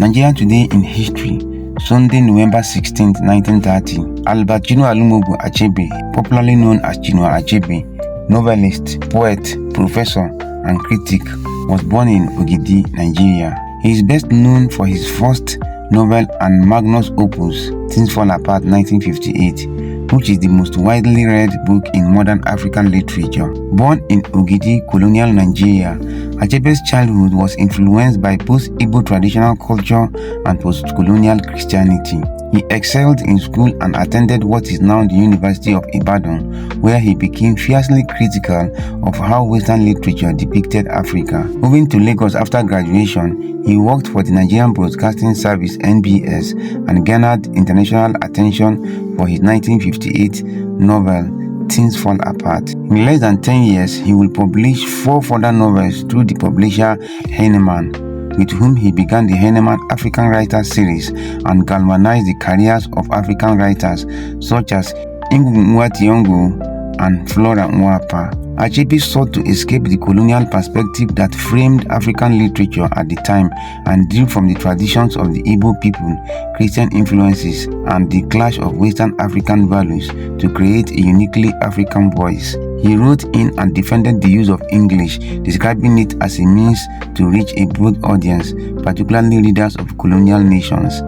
Nigeria Today in History, Sunday, November 16, 1930. Albert Chinualumogu Achebe, popularly known as Chinua Achebe, novelist, poet, professor, and critic, was born in Ogidi, Nigeria. He is best known for his first novel and magnus opus, Things Fall Apart, 1958, which is the most widely read book in modern African literature. Born in Ogidi, colonial Nigeria, Achebe's childhood was influenced by post-Igbo traditional culture and post-colonial Christianity. He excelled in school and attended what is now the University of Ibadan, where he became fiercely critical of how Western literature depicted Africa. Moving to Lagos after graduation, he worked for the Nigerian Broadcasting Service (NBS) and garnered international attention for his 1958 novel, Things Fall Apart. In less than 10 years, he will publish 4 further novels through the publisher Heinemann, with whom he began the Heinemann African Writers series and galvanized the careers of African writers such as Nwati and Flora Nwapa. Achebe sought to escape the colonial perspective that framed African literature at the time and drew from the traditions of the Igbo people, Christian influences, and the clash of Western African values to create a uniquely African voice. He wrote in and defended the use of English, describing it as a means to reach a broad audience, particularly readers of colonial nations.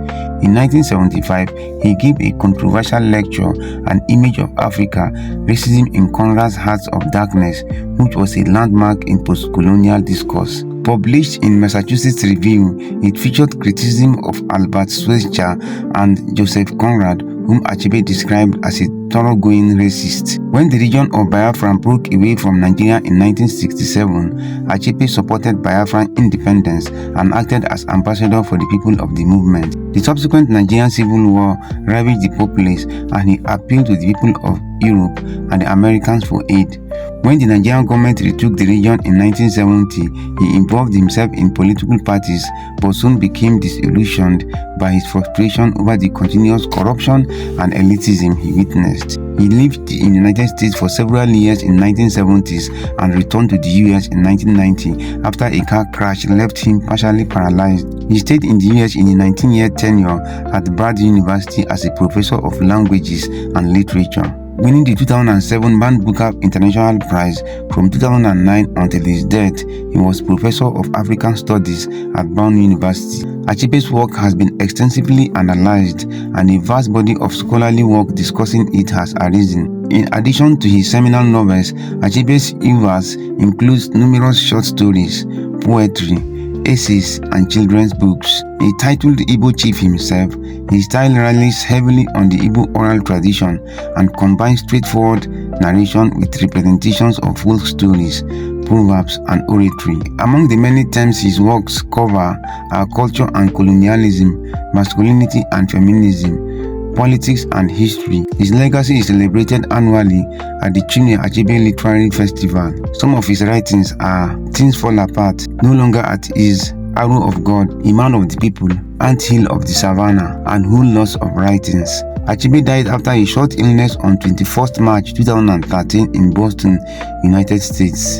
In 1975, he gave a controversial lecture, An Image of Africa, Racism in Conrad's Hearts of Darkness, which was a landmark in post-colonial discourse. Published in Massachusetts Review, it featured criticism of Albert Schweitzer and Joseph Conrad, whom Achebe described as a thoroughgoing racist. When the region of Biafra broke away from Nigeria in 1967, Achebe supported Biafran independence and acted as ambassador for the people of the movement. The subsequent Nigerian Civil War ravaged the populace, and he appealed to the people of Europe and the Americans for aid. When the Nigerian government retook the region in 1970, he involved himself in political parties but soon became disillusioned by his frustration over the continuous corruption and elitism he witnessed. He lived in the United States for several years in the 1970s and returned to the US in 1990 after a car crash left him partially paralyzed. He stayed in the US in a 19-year tenure at Brad University as a professor of languages and literature, winning the 2007 Man Booker International Prize. From 2009 until his death, he was Professor of African Studies at Brown University. Achebe's work has been extensively analyzed, and a vast body of scholarly work discussing it has arisen. In addition to his seminal novels, Achebe's oeuvre includes numerous short stories, poetry, essays, and children's books. A titled Igbo chief himself, his style relies heavily on the Igbo oral tradition and combines straightforward narration with representations of folk stories, proverbs, and oratory. Among the many themes his works cover are culture and colonialism, masculinity and feminism, politics and history. His legacy is celebrated annually at the Chinua Achebe Literary Festival. Some of his writings are Things Fall Apart, No Longer at Ease, Arrow of God, A Man of the People, Ant Hill of the Savannah, and Whole Lots of Writings. Achebe died after a short illness on 21st March 2013 in Boston, United States.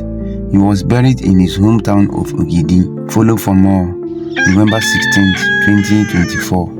He was buried in his hometown of Ogidi. Follow for more. November 16, 2024.